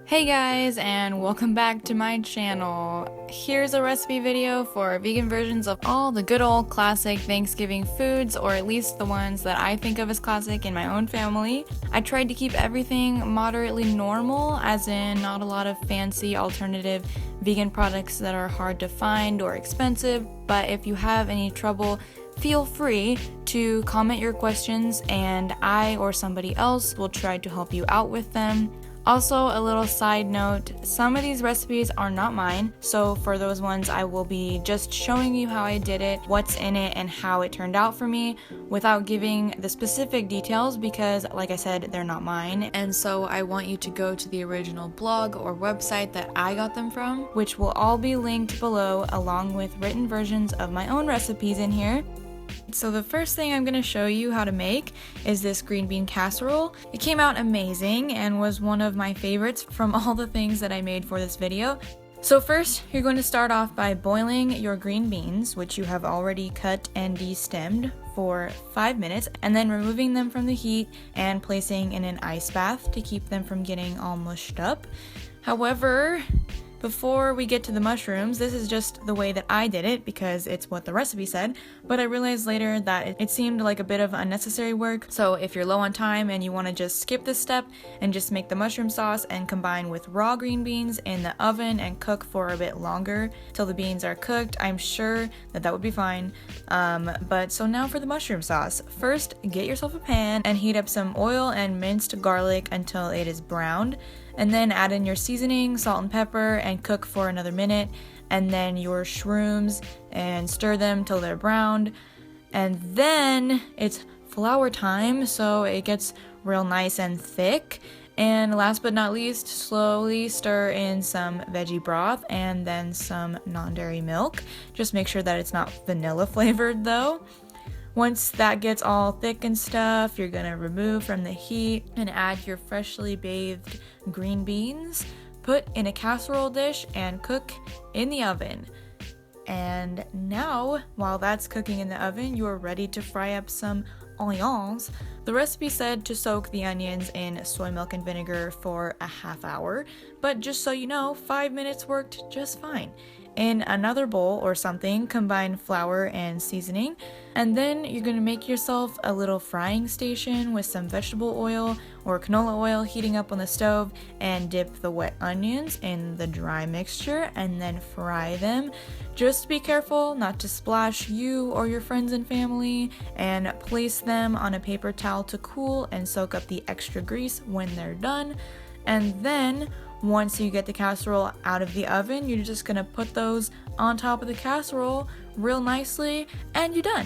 Hey guys, and welcome back to my channel. Here's a recipe video for vegan versions of all the good old classic Thanksgiving foods, or at least the ones that I think of as classic in my own family. I tried to keep everything moderately normal, as in not a lot of fancy alternative vegan products that are hard to find or expensive, but if you have any trouble, feel free to comment your questions and I or somebody else will try to help you out with them. Also, a little side note, some of these recipes are not mine, so for those ones I will be just showing you how I did it, what's in it, and how it turned out for me without giving the specific details because, like I said, they're not mine, and so I want you to go to the original blog or website that I got them from, which will all be linked below along with written versions of my own recipes in here. So the first thing I'm going to show you how to make is this green bean casserole. It came out amazing and was one of my favorites from all the things that I made for this video. So first, you're going to start off by boiling your green beans, which you have already cut and destemmed, for 5 minutes, and then removing them from the heat and placing in an ice bath to keep them from getting all mushed up. However, before we get to the mushrooms, this is just the way that I did it because it's what the recipe said, but I realized later that it seemed like a bit of unnecessary work, so if you're low on time and you want to just skip this step and just make the mushroom sauce and combine with raw green beans in the oven and cook for a bit longer till the beans are cooked, I'm sure that would be fine. But so now for the mushroom sauce. First, get yourself a pan and heat up some oil and minced garlic until it is browned. And then add in your seasoning, salt and pepper, and cook for another minute. And then your shrooms and stir them till they're browned. And then it's flour time, so it gets real nice and thick. And last but not least, slowly stir in some veggie broth and then some non-dairy milk. Just make sure that it's not vanilla flavored though. Once that gets all thick and stuff, you're gonna remove from the heat and add your freshly bathed green beans, put in a casserole dish, and cook in the oven. And now, while that's cooking in the oven, you're ready to fry up some onions. The recipe said to soak the onions in soy milk and vinegar for a half hour, but just so you know, 5 minutes worked just fine. In another bowl or something, combine flour and seasoning, and then you're going to make yourself a little frying station with some vegetable oil or canola oil heating up on the stove, and dip the wet onions in the dry mixture and then fry them. Just be careful not to splash you or your friends and family, and place them on a paper towel to cool and soak up the extra grease when they're done. And then once you get the casserole out of the oven, you're just gonna put those on top of the casserole real nicely, and you're done.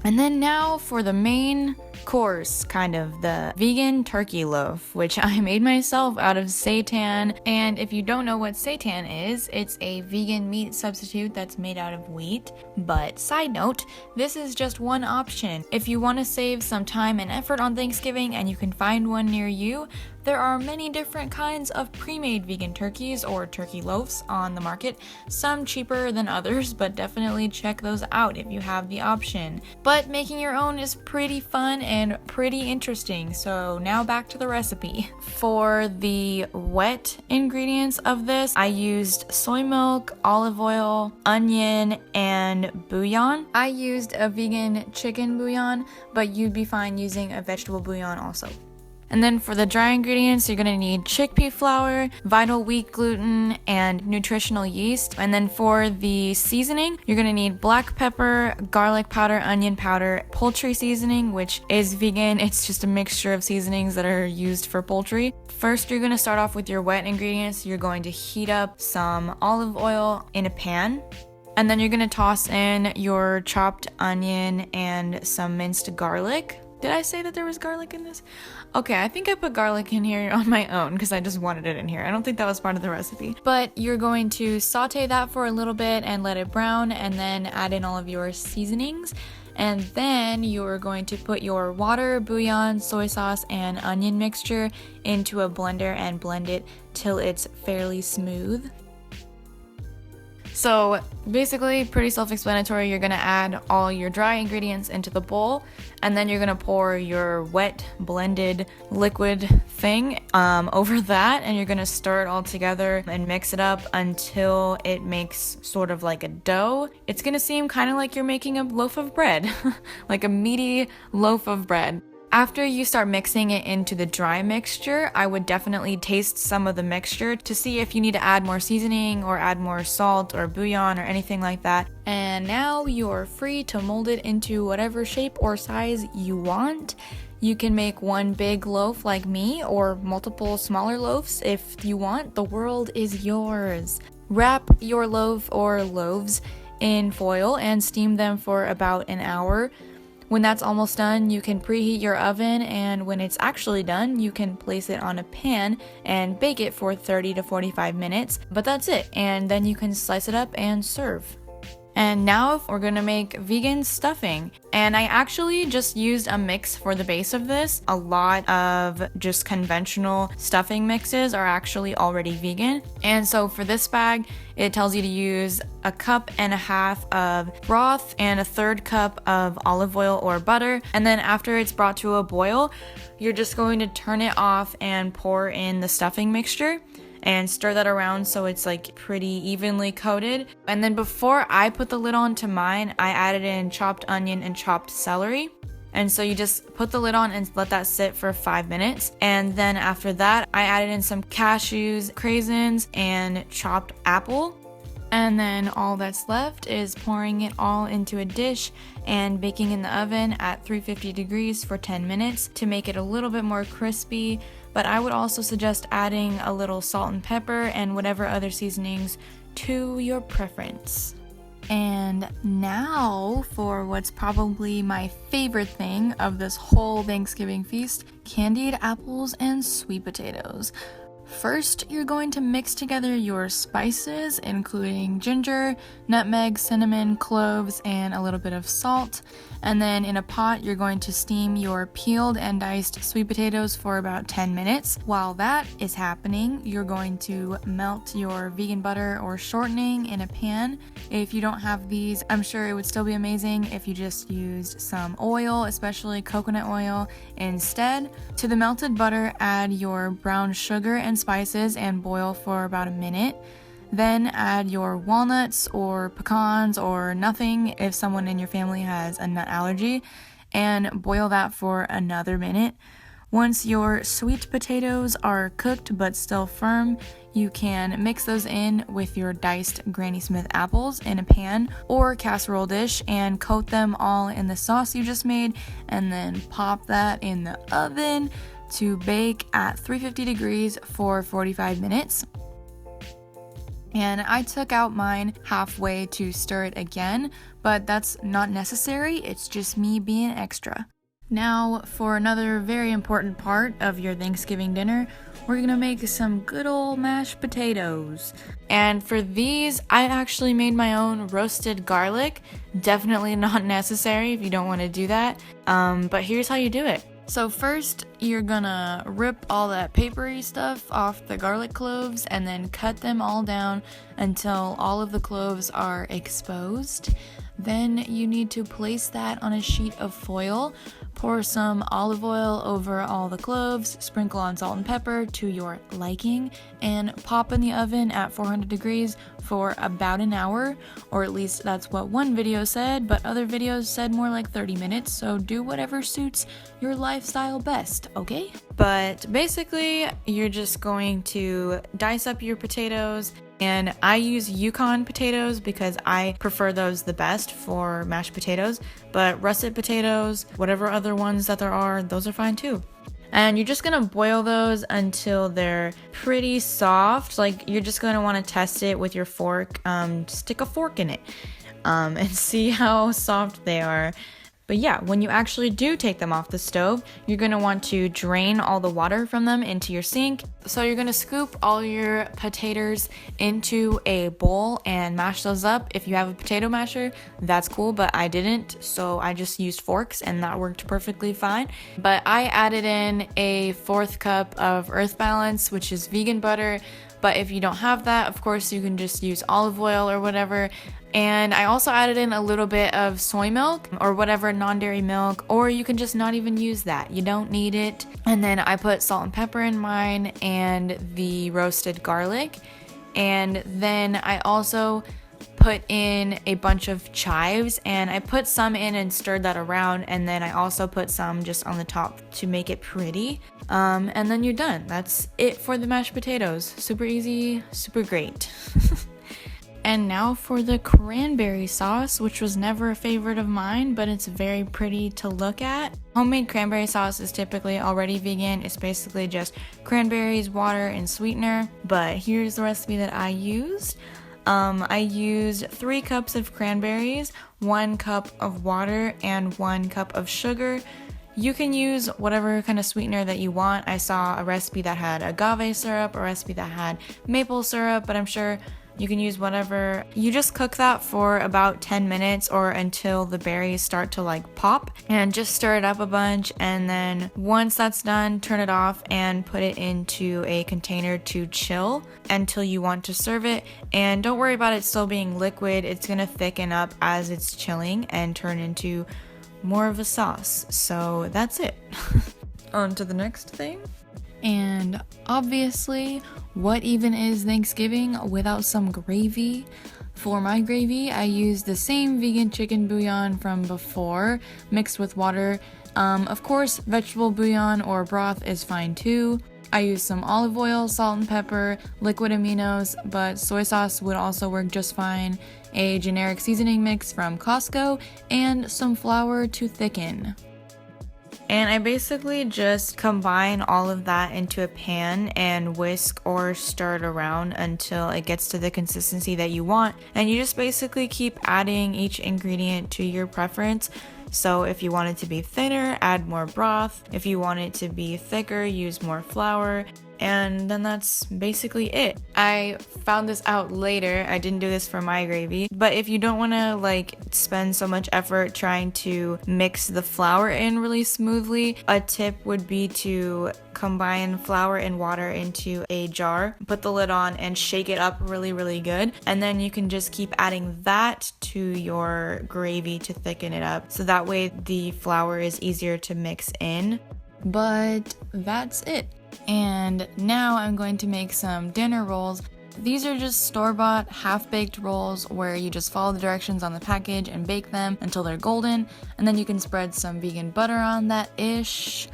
And then now for the main course, kind of, the vegan turkey loaf, which I made myself out of seitan. And if you don't know what seitan is, it's a vegan meat substitute that's made out of wheat. But side note, this is just one option. If you want to save some time and effort on Thanksgiving and you can find one near you, there are many different kinds of pre-made vegan turkeys or turkey loaves on the market, some cheaper than others, but definitely check those out if you have the option. But making your own is pretty fun and pretty interesting, so now back to the recipe. For the wet ingredients of this, I used soy milk, olive oil, onion, and bouillon. I used a vegan chicken bouillon, but you'd be fine using a vegetable bouillon also. And then for the dry ingredients, you're gonna need chickpea flour, vital wheat gluten, and nutritional yeast. And then for the seasoning, you're gonna need black pepper, garlic powder, onion powder, poultry seasoning, which is vegan. It's just a mixture of seasonings that are used for poultry. First, you're gonna start off with your wet ingredients. You're going to heat up some olive oil in a pan. And then you're gonna toss in your chopped onion and some minced garlic. Did I say that there was garlic in this? Okay, I think I put garlic in here on my own because I just wanted it in here. I don't think that was part of the recipe. But you're going to saute that for a little bit and let it brown, and then add in all of your seasonings. And then you're going to put your water, bouillon, soy sauce, and onion mixture into a blender and blend it till it's fairly smooth. So basically pretty self-explanatory. You're gonna add all your dry ingredients into the bowl, and then you're gonna pour your wet blended liquid thing over that, and you're gonna stir it all together and mix it up until it makes sort of like a dough. It's gonna seem kind of like you're making a loaf of bread, like a meaty loaf of bread. After you start mixing it into the dry mixture, I would definitely taste some of the mixture to see if you need to add more seasoning or add more salt or bouillon or anything like that. And now you're free to mold it into whatever shape or size you want. You can make one big loaf like me or multiple smaller loaves if you want. The world is yours. Wrap your loaf or loaves in foil and steam them for about an hour. When that's almost done, you can preheat your oven, and when it's actually done, you can place it on a pan and bake it for 30 to 45 minutes. But that's it, and then you can slice it up and serve. And now we're gonna make vegan stuffing. And I actually just used a mix for the base of this. A lot of just conventional stuffing mixes are actually already vegan. And so for this bag, it tells you to use 1.5 cups of broth and 1/3 cup of olive oil or butter. And then after it's brought to a boil, you're just going to turn it off and pour in the stuffing mixture and stir that around so it's like pretty evenly coated. And then before I put the lid on to mine, I added in chopped onion and chopped celery. And so you just put the lid on and let that sit for 5 minutes. And then after that, I added in some cashews, craisins, and chopped apple. And then all that's left is pouring it all into a dish and baking in the oven at 350 degrees for 10 minutes to make it a little bit more crispy. But I would also suggest adding a little salt and pepper and whatever other seasonings to your preference. And now for what's probably my favorite thing of this whole Thanksgiving feast, candied apples and sweet potatoes. First, you're going to mix together your spices, including ginger, nutmeg, cinnamon, cloves, and a little bit of salt. And then in a pot, you're going to steam your peeled and diced sweet potatoes for about 10 minutes. While that is happening, you're going to melt your vegan butter or shortening in a pan. If you don't have these, I'm sure it would still be amazing if you just used some oil, especially coconut oil, instead. To the melted butter, add your brown sugar and spices and boil for about a minute. Then add your walnuts or pecans or nothing if someone in your family has a nut allergy, and boil that for another minute. Once your sweet potatoes are cooked but still firm, you can mix those in with your diced Granny Smith apples in a pan or casserole dish and coat them all in the sauce you just made, and then pop that in the oven to bake at 350 degrees for 45 minutes. And I took out mine halfway to stir it again, but that's not necessary, it's just me being extra. Now for another very important part of your Thanksgiving dinner, we're gonna make some good old mashed potatoes. And for these, I actually made my own roasted garlic. Definitely not necessary if you don't want to do that, but here's how you do it. So first, you're gonna rip all that papery stuff off the garlic cloves and then cut them all down until all of the cloves are exposed. Then you need to place that on a sheet of foil, pour some olive oil over all the cloves, sprinkle on salt and pepper to your liking, and pop in the oven at 400 degrees for about an hour, or at least that's what one video said, but other videos said more like 30 minutes, so do whatever suits your lifestyle best, okay? But basically, you're just going to dice up your potatoes, and I use Yukon potatoes because I prefer those the best for mashed potatoes, but russet potatoes, whatever other ones that there are, those are fine too. And you're just gonna boil those until they're pretty soft. Like, you're just gonna wanna test it with your fork. Stick a fork in it and see how soft they are. But yeah, when you actually do take them off the stove, you're gonna want to drain all the water from them into your sink. So you're gonna scoop all your potatoes into a bowl and mash those up. If you have a potato masher, that's cool, but I didn't, so I just used forks and that worked perfectly fine. But I added in a 1/4 cup of Earth Balance, which is vegan butter. But if you don't have that, of course, you can just use olive oil or whatever. And I also added in a little bit of soy milk or whatever non-dairy milk, or you can just not even use that. You don't need it. And then I put salt and pepper in mine and the roasted garlic. And then I also put in a bunch of chives, and I put some in and stirred that around, and then I also put some just on the top to make it pretty. And then you're done. That's it for the mashed potatoes. Super easy, super great. And now for the cranberry sauce, which was never a favorite of mine, but it's very pretty to look at. Homemade cranberry sauce is typically already vegan. It's basically just cranberries, water, and sweetener. But here's the recipe that I used. I used 3 cups of cranberries, 1 cup of water, and 1 cup of sugar. You can use whatever kind of sweetener that you want. I saw a recipe that had agave syrup, a recipe that had maple syrup, but I'm sure you can use whatever. You just cook that for about 10 minutes or until the berries start to like pop, and just stir it up a bunch. And then once that's done, turn it off and put it into a container to chill until you want to serve it. And don't worry about it still being liquid. It's gonna thicken up as it's chilling and turn into more of a sauce. So that's it. On to the next thing. And obviously, what even is Thanksgiving without some gravy? For my gravy, I used the same vegan chicken bouillon from before, mixed with water. Of course, vegetable bouillon or broth is fine too. I used some olive oil, salt and pepper, liquid aminos, but soy sauce would also work just fine, a generic seasoning mix from Costco, and some flour to thicken. And I basically just combine all of that into a pan and whisk or stir it around until it gets to the consistency that you want. And you just basically keep adding each ingredient to your preference. So if you want it to be thinner, add more broth. If you want it to be thicker, use more flour. And then that's basically it. I found this out later. I didn't do this for my gravy, but if you don't want to like spend so much effort trying to mix the flour in really smoothly, a tip would be to combine flour and water into a jar, put the lid on and shake it up really good, and then you can just keep adding that to your gravy to thicken it up, so that way the flour is easier to mix in. But that's it. And now I'm going to make some dinner rolls. These are just store-bought, half-baked rolls where you just follow the directions on the package and bake them until they're golden, and then you can spread some vegan butter on that-ish.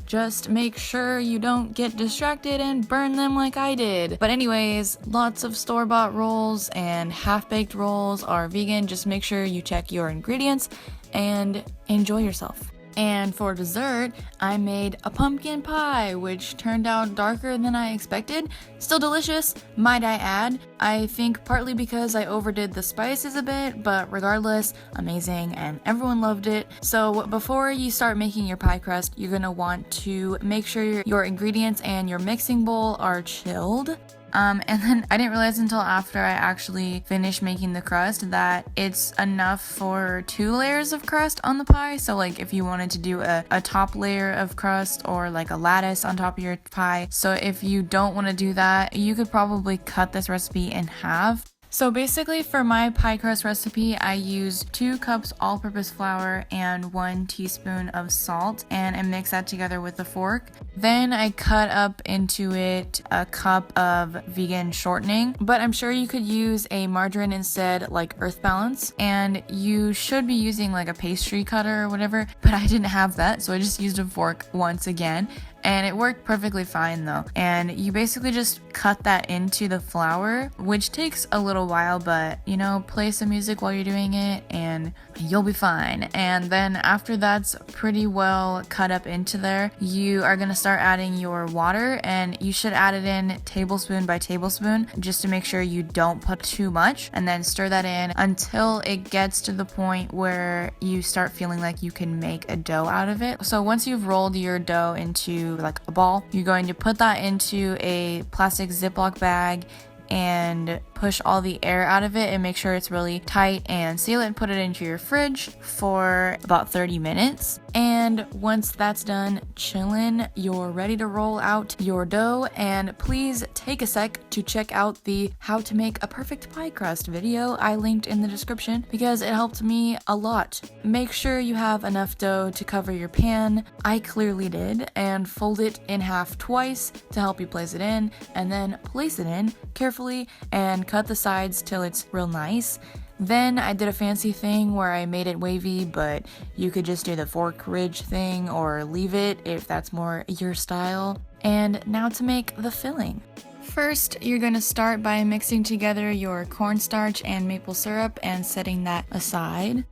Just make sure you don't get distracted and burn them like I did. But anyways, lots of store-bought rolls and half-baked rolls are vegan. Just make sure you check your ingredients and enjoy yourself. And for dessert, I made a pumpkin pie, which turned out darker than I expected. Still delicious, might I add. I think partly because I overdid the spices a bit, but regardless, amazing and everyone loved it. So before you start making your pie crust, you're gonna want to make sure your ingredients and your mixing bowl are chilled. And then I didn't realize until after I actually finished making the crust that it's enough for 2 layers of crust on the pie. So like if you wanted to do a top layer of crust or like a lattice on top of your pie. So if you don't want to do that, you could probably cut this recipe in half. So basically for my pie crust recipe, I used 2 cups all-purpose flour and 1 teaspoon of salt, and I mix that together with a fork. Then I cut up into it a cup of vegan shortening, but I'm sure you could use a margarine instead, like Earth Balance, and you should be using like a pastry cutter or whatever, but I didn't have that, so I just used a fork once again. and it worked perfectly fine though. And you basically just cut that into the flour, which takes a little while, but you know, play some music while you're doing it and you'll be fine. And then after that's pretty well cut up into there, you are gonna start adding your water, and you should add it in tablespoon by tablespoon just to make sure you don't put too much, and then stir that in until it gets to the point where you start feeling like you can make a dough out of it. So once you've rolled your dough into like a ball, you're going to put that into a plastic Ziploc bag and push all the air out of it and make sure it's really tight, and seal it and put it into your fridge for about 30 minutes. And once that's done chillin', you're ready to roll out your dough. And please take a sec to check out the how to make a perfect pie crust video I linked in the description, because it helped me a lot. Make sure you have enough dough to cover your pan. I clearly did, and fold it in half twice to help you place it in, and then place it in carefully and cut the sides till it's real nice. Then I did a fancy thing where I made it wavy, but you could just do the fork ridge thing or leave it if that's more your style. And now to make the filling. First, you're going to start by mixing together your cornstarch and maple syrup and setting that aside.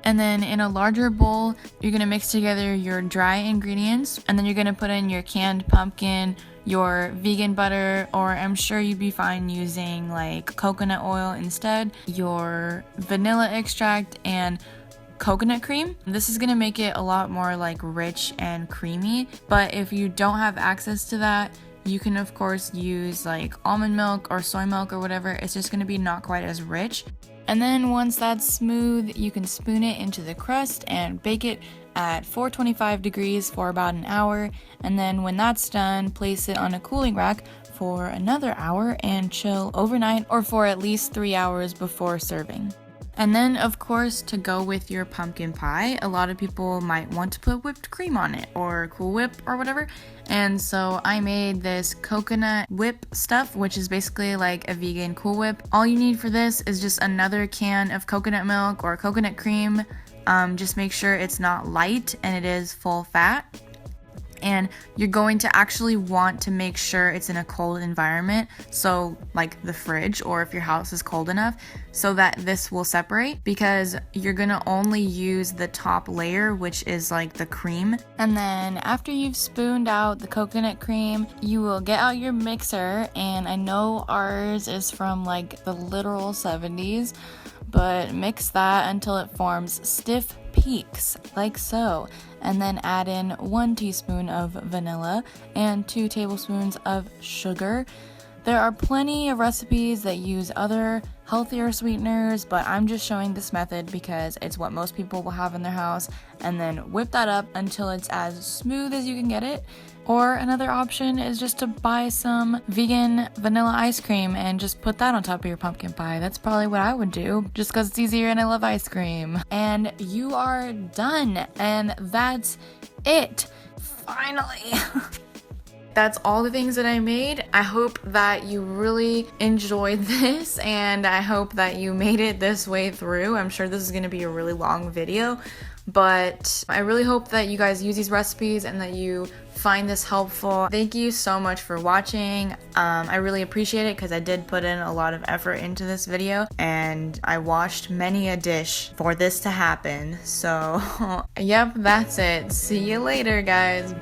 And then in a larger bowl, you're going to mix together your dry ingredients, and then you're going to put in your canned pumpkin, your vegan butter, or I'm sure you'd be fine using like coconut oil instead, your vanilla extract, and coconut cream. This is going to make it a lot more like rich and creamy, but if you don't have access to that, you can of course use like almond milk or soy milk or whatever. It's just going to be not quite as rich. And then once that's smooth, you can spoon it into the crust and bake it at 425 degrees for about an hour. And then when that's done, place it on a cooling rack for another hour and chill overnight or for at least 3 hours before serving. And then, of course, to go with your pumpkin pie, a lot of people might want to put whipped cream on it or Cool Whip or whatever. And so I made this coconut whip stuff, which is basically like a vegan Cool Whip. All you need for this is just another can of coconut milk or coconut cream. Just make sure it's not light and it is full fat. And you're going to actually want to make sure it's in a cold environment, so like the fridge, or if your house is cold enough, so that this will separate, because you're gonna only use the top layer, which is like the cream. And then after you've spooned out the coconut cream, you will get out your mixer, and I know ours is from like the literal 70s, but mix that until it forms stiff peaks, like so. And then add in 1 teaspoon of vanilla and 2 tablespoons of sugar. There are plenty of recipes that use other healthier sweeteners, but I'm just showing this method because it's what most people will have in their house. And then whip that up until it's as smooth as you can get it. Or another option is just to buy some vegan vanilla ice cream and just put that on top of your pumpkin pie. That's probably what I would do, just because it's easier and I love ice cream. And you are done. And that's it. Finally. That's all the things that I made. I hope that you really enjoyed this, and I hope that you made it this way through. I'm sure this is going to be a really long video, but I really hope that you guys use these recipes and that you find this helpful. Thank you so much for watching. I really appreciate it because I did put in a lot of effort into this video, and I washed many a dish for this to happen. So, yep, that's it. See you later, guys.